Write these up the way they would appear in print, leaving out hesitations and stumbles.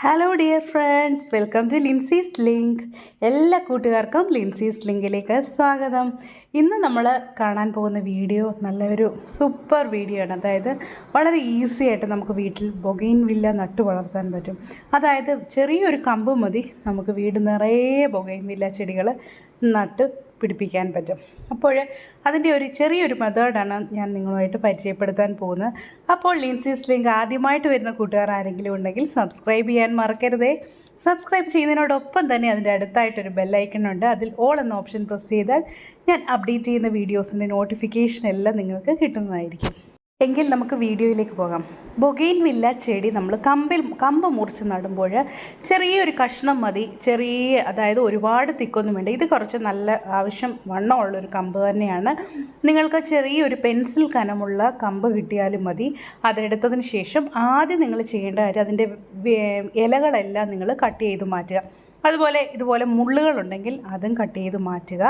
Hello dear friends, welcome to Lincy's link. എല്ലാ കൂട്ടുകാർക്കും ലിൻസീസ് ലിങ്കിലേക്ക് സ്വാഗതം. ഇന്ന് നമ്മൾ കാണാൻ പോകുന്ന വീഡിയോ നല്ലൊരു സൂപ്പർ വീഡിയോ ആണ്. അതായത് വളരെ ഈസി ആയിട്ട് നമുക്ക് വീട്ടിൽ ബൊഗെയിൻവില്ല നട്ടു വളർത്താൻ പറ്റും. അതായത് ചെറിയൊരു കമ്പ് മതി നമുക്ക് വീട് നിറയെ ബൊഗെയിൻവില്ല ചെടികൾ നട്ട് പിടിപ്പിക്കാൻ പറ്റും. അപ്പോൾ അതിൻ്റെ ഒരു ചെറിയൊരു മെത്തേഡാണ് ഞാൻ നിങ്ങളുമായിട്ട് പരിചയപ്പെടുത്താൻ പോകുന്നത്. അപ്പോൾ ലിൻസീസ് ലിങ്ക് ആദ്യമായിട്ട് വരുന്ന കൂട്ടുകാർ ആരെങ്കിലും ഉണ്ടെങ്കിൽ സബ്സ്ക്രൈബ് ചെയ്യാൻ മറക്കരുതേ. സബ്സ്ക്രൈബ് ചെയ്യുന്നതിനോടൊപ്പം തന്നെ അതിൻ്റെ അടുത്തായിട്ടൊരു ബെല്ലൈക്കൺ ഉണ്ട്. അതിൽ ഓൾ എന്ന ഓപ്ഷൻ പ്രസ് ചെയ്താൽ ഞാൻ അപ്ഡേറ്റ് ചെയ്യുന്ന വീഡിയോസിൻ്റെ നോട്ടിഫിക്കേഷൻ എല്ലാം നിങ്ങൾക്ക് കിട്ടുന്നതായിരിക്കും. എങ്കിൽ നമുക്ക് വീഡിയോയിലേക്ക് പോകാം. ബൊഗെയിൻവില്ല ചെടി നമ്മൾ കമ്പ് മുറിച്ച് നടുമ്പോൾ ചെറിയൊരു കഷ്ണം മതി. അതായത് ഒരുപാട് തിക്കൊന്നും വേണ്ട. ഇത് കുറച്ച് നല്ല ആവശ്യം വണ്ണമുള്ളൊരു കമ്പ് തന്നെയാണ്. നിങ്ങൾക്ക് ചെറിയൊരു പെൻസിൽ കനമുള്ള കമ്പ് കിട്ടിയാലും മതി. അതെടുത്തതിന് ശേഷം ആദ്യം നിങ്ങൾ ചെയ്യേണ്ട കാര്യം അതിൻ്റെ ഇലകളെല്ലാം നിങ്ങൾ കട്ട് ചെയ്ത് മാറ്റുക. അതുപോലെ ഇതുപോലെ മുള്ളുകളുണ്ടെങ്കിൽ അതും കട്ട് ചെയ്ത് മാറ്റുക.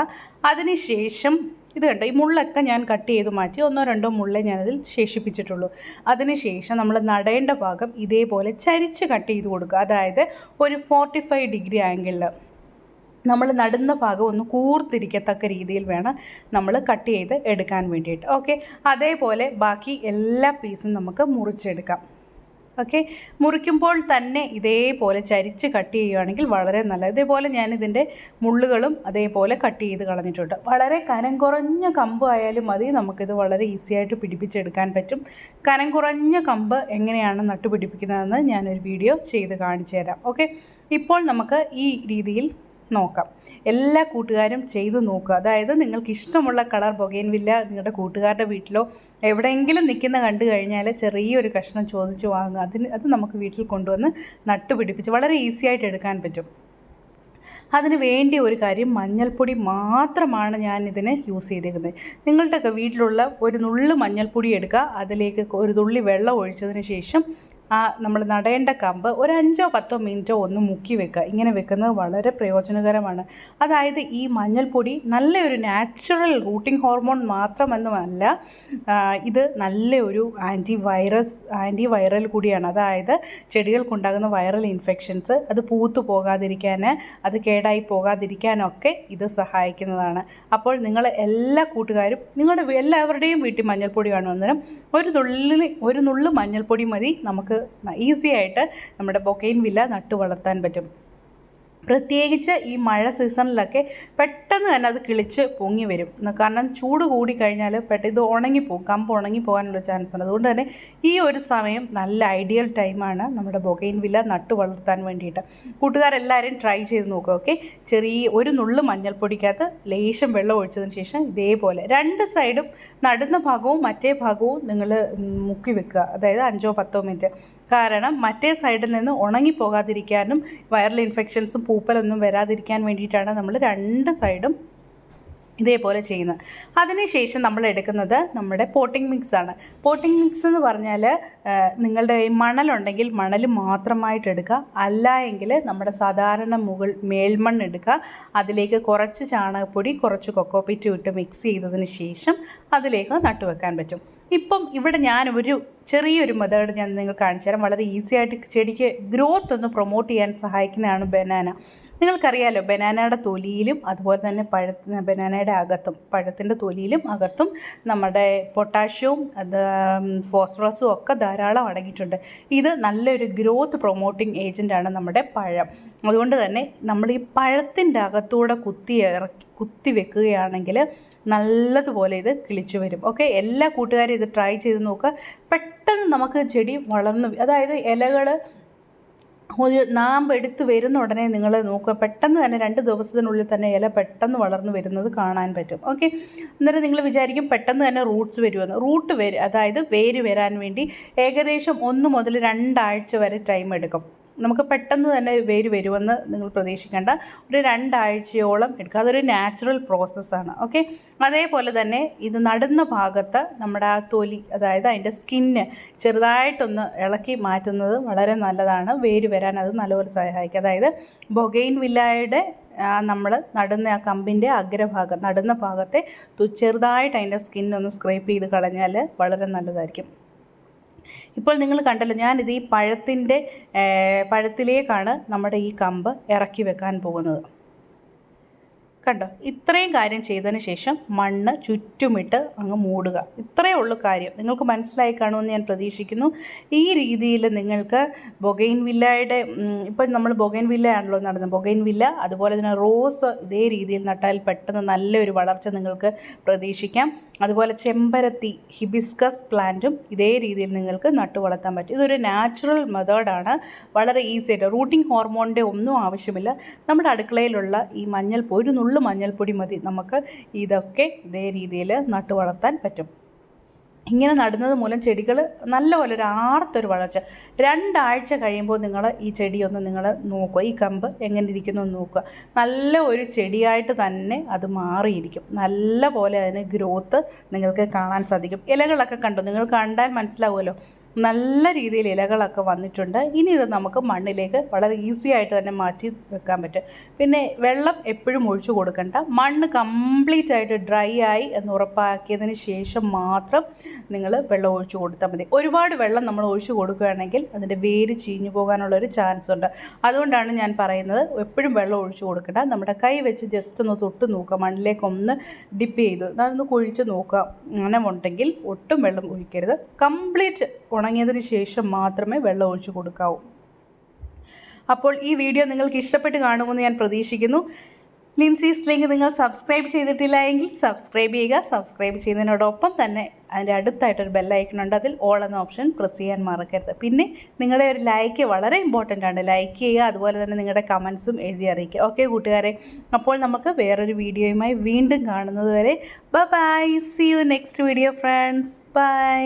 അതിനുശേഷം ഇത് കണ്ടോ, ഈ മുള്ളൊക്കെ ഞാൻ കട്ട് ചെയ്ത് മാറ്റി. 1-2 മുള്ളേ ഞാനതിൽ ശേഷിപ്പിച്ചിട്ടുള്ളൂ. അതിനുശേഷം നമ്മൾ നടേണ്ട ഭാഗം ഇതേപോലെ ചരിച്ച് കട്ട് ചെയ്ത് കൊടുക്കുക. അതായത് ഒരു 45 ഡിഗ്രി ആംഗിളിൽ നമ്മൾ നടുന്ന ഭാഗം ഒന്ന് കൂർത്തിരിക്കത്തക്ക രീതിയിൽ വേണം നമ്മൾ കട്ട് ചെയ്ത് എടുക്കാൻ വേണ്ടിയിട്ട്. ഓക്കെ, അതേപോലെ ബാക്കി എല്ലാ പീസും നമുക്ക് മുറിച്ചെടുക്കാം. ഓക്കെ, മുറിക്കുമ്പോൾ തന്നെ ഇതേപോലെ ചരിച്ച് കട്ട് ചെയ്യുകയാണെങ്കിൽ വളരെ നല്ലത്. ഇതേപോലെ ഞാനിതിൻ്റെ മുള്ളുകളും അതേപോലെ കട്ട് ചെയ്ത് കളഞ്ഞിട്ടുണ്ട്. വളരെ കനം കുറഞ്ഞ കമ്പ് ആയാലും മതി, നമുക്കിത് വളരെ ഈസി ആയിട്ട് പിടിപ്പിച്ചെടുക്കാൻ പറ്റും. കനം കുറഞ്ഞ കമ്പ് എങ്ങനെയാണ് നട്ടുപിടിപ്പിക്കുന്നതെന്ന് ഞാനൊരു വീഡിയോ ചെയ്ത് കാണിച്ചു തരാം. ഓക്കെ, ഇപ്പോൾ നമുക്ക് ഈ രീതിയിൽ നോക്കാം. എല്ലാ കൂട്ടുകാരും ചെയ്ത് നോക്കുക. അതായത് നിങ്ങൾക്ക് ഇഷ്ടമുള്ള കളർ ബൊഗെയിൻവില്ല നിങ്ങളുടെ കൂട്ടുകാരുടെ വീട്ടിലോ എവിടെയെങ്കിലും നിൽക്കുന്ന കണ്ടു കഴിഞ്ഞാൽ ചെറിയൊരു കഷ്ണം ചോദിച്ച് വാങ്ങുക. അത് നമുക്ക് വീട്ടിൽ കൊണ്ടുവന്ന് നട്ടുപിടിപ്പിച്ച് വളരെ ഈസി ആയിട്ട് എടുക്കാൻ പറ്റും. അതിന് വേണ്ടി ഒരു കാര്യം, മഞ്ഞൾപ്പൊടി മാത്രമാണ് ഞാൻ ഇതിന് യൂസ് ചെയ്തേക്കുന്നത്. നിങ്ങളുടെയൊക്കെ വീട്ടിലുള്ള ഒരു നുള്ളു മഞ്ഞൾപ്പൊടി എടുക്കുക. അതിലേക്ക് ഒരു തുള്ളി വെള്ളം ഒഴിച്ചതിന് ശേഷം നമ്മൾ നടേണ്ട കമ്പ് ഒരു 5-10 മിനിറ്റോ ഒന്ന് മുക്കി വെക്കുക. ഇങ്ങനെ വെക്കുന്നത് വളരെ പ്രയോജനകരമാണ്. അതായത് ഈ മഞ്ഞൾപ്പൊടി നല്ലൊരു നാച്ചുറൽ റൂട്ടിംഗ് ഹോർമോൺ മാത്രമെന്നുമല്ല, ഇത് നല്ലൊരു ആൻറ്റി വൈറൽ കൂടിയാണ്. അതായത് ചെടികൾക്കുണ്ടാകുന്ന വൈറൽ ഇൻഫെക്ഷൻസ് അത് പൂത്തു പോകാതിരിക്കാൻ, അത് കേടായി പോകാതിരിക്കാനൊക്കെ ഇത് സഹായിക്കുന്നതാണ്. അപ്പോൾ നിങ്ങൾ എല്ലാ കൂട്ടുകാരും നിങ്ങളുടെ എല്ലാവരുടെയും വീട്ടിൽ മഞ്ഞൾപ്പൊടി കാണുന്നതിനും ഒരു നുള്ളു മഞ്ഞൾപ്പൊടി മതി, നമുക്ക് ഈസി ആയിട്ട് നമ്മുടെ ബൊഗെയിൻവില്ല നട്ടു വളർത്താൻ പറ്റും. പ്രത്യേകിച്ച് ഈ മഴ സീസണിലൊക്കെ പെട്ടെന്ന് തന്നെ അത് കിളിച്ച് പൊങ്ങി വരും. കാരണം ചൂട് കൂടിക്കഴിഞ്ഞാൽ ഇത് ഉണങ്ങിപ്പോകും, കമ്പ് ഉണങ്ങിപ്പോകാനുള്ള ചാൻസ് ഉണ്ട്. അതുകൊണ്ട് തന്നെ ഈ ഒരു സമയം നല്ല ഐഡിയൽ ടൈമാണ് നമ്മുടെ ബൊഗെയിൻവില്ല നട്ടു വളർത്താൻ വേണ്ടിയിട്ട്. കൂട്ടുകാരെല്ലാവരും ട്രൈ ചെയ്ത് നോക്കുക. ഓക്കെ, ഒരു നുള്ളു മഞ്ഞൾപ്പൊടിക്കകത്ത് ലേശം വെള്ളം ഒഴിച്ചതിന് ശേഷം ഇതേപോലെ 2 സൈഡും നടുന്ന ഭാഗവും മറ്റേ ഭാഗവും നിങ്ങൾ മുക്കി വെക്കുക. അതായത് 5-10 മിനിറ്റ്. കാരണം മറ്റേ സൈഡിൽ നിന്ന് ഉണങ്ങിപ്പോകാതിരിക്കാനും വൈറൽ ഇൻഫെക്ഷൻസും പൂപ്പലൊന്നും വരാതിരിക്കാൻ വേണ്ടിയിട്ടാണ് നമ്മൾ 2 സൈഡും ഇതേപോലെ ചെയ്യുന്നത്. അതിനുശേഷം നമ്മൾ എടുക്കുന്നത് നമ്മുടെ പോട്ടിംഗ് മിക്സാണ്. പോട്ടിംഗ് മിക്സ് എന്ന് പറഞ്ഞാൽ നിങ്ങളുടെ ഈ മണലുണ്ടെങ്കിൽ മണൽ മാത്രമായിട്ട് എടുക്കുക. അല്ല എങ്കിൽ നമ്മുടെ സാധാരണ മേൽമണ്ണ് എടുക്കുക. അതിലേക്ക് കുറച്ച് ചാണകപ്പൊടി, കുറച്ച് കൊക്കോപിറ്റും ഇട്ട് മിക്സ് ചെയ്തതിന് ശേഷം അതിലേക്ക് നട്ടുവെക്കാൻ പറ്റും. ഇപ്പം ഇവിടെ ഞാൻ ചെറിയൊരു മെത്തേഡ് ഞാൻ നിങ്ങൾക്ക് കാണിച്ചു തരാം. വളരെ ഈസി ആയിട്ട് ചെടിക്ക് ഗ്രോത്ത് ഒന്ന് പ്രൊമോട്ട് ചെയ്യാൻ സഹായിക്കുന്നതാണ് ബനാന. നിങ്ങൾക്കറിയാലോ, ബനാനയുടെ തൊലിയിലും അതുപോലെ തന്നെ ബനാനയുടെ അകത്തും, പഴത്തിൻ്റെ തൊലിയിലും അകത്തും നമ്മുടെ പൊട്ടാഷ്യവും ഫോസ്ഫറസും ഒക്കെ ധാരാളം അടങ്ങിയിട്ടുണ്ട്. ഇത് നല്ലൊരു ഗ്രോത്ത് പ്രൊമോട്ടിങ് ഏജൻ്റാണ് നമ്മുടെ പഴം. അതുകൊണ്ട് തന്നെ നമ്മൾ ഈ പഴത്തിൻ്റെ അകത്തൂടെ കുത്തി വെക്കുകയാണെങ്കിൽ നല്ലതുപോലെ ഇത് കിളിച്ചു വരും. ഓക്കെ, എല്ലാ കൂട്ടുകാരും ഇത് ട്രൈ ചെയ്ത് നോക്കുക. പെട്ടെന്ന് നമുക്ക് ചെടി വളർന്ന്, അതായത് ഇലകൾ ഒരു നാമ്പ് എടുത്ത് വരുന്ന ഉടനെ നിങ്ങൾ നോക്കുക, പെട്ടെന്ന് തന്നെ 2 ദിവസത്തിനുള്ളിൽ തന്നെ ഇല പെട്ടെന്ന് വളർന്നു വരുന്നത് കാണാൻ പറ്റും. ഓക്കെ, അന്നേരം നിങ്ങൾ വിചാരിക്കും പെട്ടെന്ന് തന്നെ റൂട്ട്സ് വരുമെന്ന്. അതായത് വേര് വരാൻ വേണ്ടി ഏകദേശം 1 മുതൽ 2 ആഴ്ച വരെ ടൈം എടുക്കും. നമുക്ക് പെട്ടെന്ന് തന്നെ വേര് വരുമെന്ന് നിങ്ങൾ പ്രതീക്ഷിക്കേണ്ട. ഒരു 2 ആഴ്ചയോളം എടുക്കുക. അതൊരു നാച്ചുറൽ പ്രോസസ്സാണ്. ഓക്കെ, അതേപോലെ തന്നെ ഇത് നടുന്ന ഭാഗത്ത് നമ്മുടെ ആ തൊലി, അതായത് അതിൻ്റെ സ്കിന്ന് ചെറുതായിട്ടൊന്ന് ഇളക്കി മാറ്റുന്നത് വളരെ നല്ലതാണ്. വേര് വരാൻ അത് നല്ലപോലെ സഹായിക്കും. അതായത് ബൊഗെയിൻവില്ലയുടെ നമ്മൾ നടുന്ന ആ കമ്പിൻ്റെ അഗ്രഭാഗം, നടുന്ന ഭാഗത്തെ ചെറുതായിട്ട് അതിൻ്റെ സ്കിന്നൊന്ന് സ്ക്രേപ്പ് ചെയ്ത് കളഞ്ഞാൽ വളരെ നല്ലതായിരിക്കും. ഇപ്പോൾ നിങ്ങൾ കണ്ടല്ലോ, ഞാനിത് ഈ പഴത്തിലേക്കാണ് നമ്മുടെ ഈ കമ്പ് ഇറക്കി വെക്കാൻ പോകുന്നത്. കണ്ടോ, ഇത്രയും കാര്യം ചെയ്തതിന് ശേഷം മണ്ണ് ചുറ്റുമിട്ട് അങ്ങ് മൂടുക. ഇത്രയേ ഉള്ളൂ കാര്യം. നിങ്ങൾക്ക് മനസ്സിലായി കാണുമെന്ന് ഞാൻ പ്രതീക്ഷിക്കുന്നു. ഈ രീതിയിൽ നിങ്ങൾക്ക് ബൊഗൈൻവില്ലയുടെ ഇപ്പം നമ്മൾ ബൊഗൈൻവില്ല ആണല്ലോ നടന്നത്, ബൊഗൈൻവില്ല അതുപോലെ തന്നെ റോസ് ഇതേ രീതിയിൽ നട്ടാൽ പെട്ടെന്ന് നല്ലൊരു വളർച്ച നിങ്ങൾക്ക് പ്രതീക്ഷിക്കാം. അതുപോലെ ചെമ്പരത്തി, ഹിബിസ്കസ് പ്ലാന്റും ഇതേ രീതിയിൽ നിങ്ങൾക്ക് നട്ടു വളർത്താൻ പറ്റും. ഇതൊരു നാച്ചുറൽ മെത്തേഡാണ്. വളരെ ഈസി ആയിട്ട്, റൂട്ടിംഗ് ഹോർമോണിൻ്റെ ഒന്നും ആവശ്യമില്ല. നമ്മുടെ അടുക്കളയിലുള്ള ഈ മഞ്ഞൾപ്പൊടി, ഒരു നുള്ളു മഞ്ഞൾപ്പൊടി മതി, നമുക്ക് ഇതൊക്കെ ഇതേ രീതിയിൽ നട്ടു വളർത്താൻ പറ്റും. ഇങ്ങനെ നടുന്നത് മൂലം ചെടികൾ നല്ലപോലെ ഒരു ആർത്തൊരു വളർച്ച. 2 ആഴ്ച കഴിയുമ്പോൾ നിങ്ങൾ ഈ ചെടിയൊന്ന് നിങ്ങൾ നോക്കുക, ഈ കമ്പ് എങ്ങനെ ഇരിക്കുന്നു എന്ന് നോക്കുക. നല്ല ഒരു ചെടിയായിട്ട് തന്നെ അത് മാറിയിരിക്കും. നല്ല പോലെ അതിന് ഗ്രോത്ത് നിങ്ങൾക്ക് കാണാൻ സാധിക്കും. ഇലകളൊക്കെ കണ്ടോ, നിങ്ങൾ കണ്ടാൽ മനസ്സിലാവുമല്ലോ, നല്ല രീതിയിൽ ഇലകളൊക്കെ വന്നിട്ടുണ്ട്. ഇനി ഇത് നമുക്ക് മണ്ണിലേക്ക് വളരെ ഈസി ആയിട്ട് തന്നെ മാറ്റി വെക്കാൻ പറ്റും. പിന്നെ വെള്ളം എപ്പോഴും ഒഴിച്ചു കൊടുക്കണ്ട. മണ്ണ് കംപ്ലീറ്റ് ആയിട്ട് ഡ്രൈ ആയി എന്ന് ഉറപ്പാക്കിയതിന് ശേഷം മാത്രം നിങ്ങൾ വെള്ളം ഒഴിച്ചു കൊടുത്താൽ മതി. ഒരുപാട് വെള്ളം നമ്മൾ ഒഴിച്ചു കൊടുക്കുകയാണെങ്കിൽ അതിൻ്റെ വേര് ചീഞ്ഞു പോകാനുള്ളൊരു ചാൻസ് ഉണ്ട്. അതുകൊണ്ടാണ് ഞാൻ പറയുന്നത് എപ്പോഴും വെള്ളം ഒഴിച്ചു കൊടുക്കണ്ട. നമ്മുടെ കൈ വെച്ച് ജസ്റ്റ് ഒന്ന് തൊട്ട് നോക്കുക, മണ്ണിലേക്കൊന്ന് ഡിപ്പ് ചെയ്ത് അതൊന്ന് കുഴിച്ച് നോക്കുക. നനവുണ്ടെങ്കിൽ ഒട്ടും വെള്ളം ഒഴിക്കരുത്. കംപ്ലീറ്റ് ഉണങ്ങിയതിന് ശേഷം മാത്രമേ വെള്ളം ഒഴിച്ചു കൊടുക്കാവൂ. അപ്പോൾ ഈ വീഡിയോ നിങ്ങൾക്ക് ഇഷ്ടപ്പെട്ട് കാണുമെന്ന് ഞാൻ പ്രതീക്ഷിക്കുന്നു. ലിൻസീസ് ലിങ്ക് നിങ്ങൾ സബ്സ്ക്രൈബ് ചെയ്തിട്ടില്ല എങ്കിൽ സബ്സ്ക്രൈബ് ചെയ്യുക. സബ്സ്ക്രൈബ് ചെയ്യുന്നതിനോടൊപ്പം തന്നെ അതിൻ്റെ അടുത്തായിട്ടൊരു ബെല്ലൈക്കണുണ്ട്, അതിൽ ഓൾ എന്ന ഓപ്ഷൻ പ്രസ് ചെയ്യാൻ മറക്കരുത്. പിന്നെ നിങ്ങളുടെ ഒരു ലൈക്ക് വളരെ ഇമ്പോർട്ടൻ്റ് ആണ്. ലൈക്ക് ചെയ്യുക, അതുപോലെ തന്നെ നിങ്ങളുടെ കമൻസും എഴുതി അറിയിക്കുക. ഓക്കെ കൂട്ടുകാരെ, അപ്പോൾ നമുക്ക് വേറൊരു വീഡിയോയുമായി വീണ്ടും കാണുന്നത് വരെ bye. See you next video friends. By.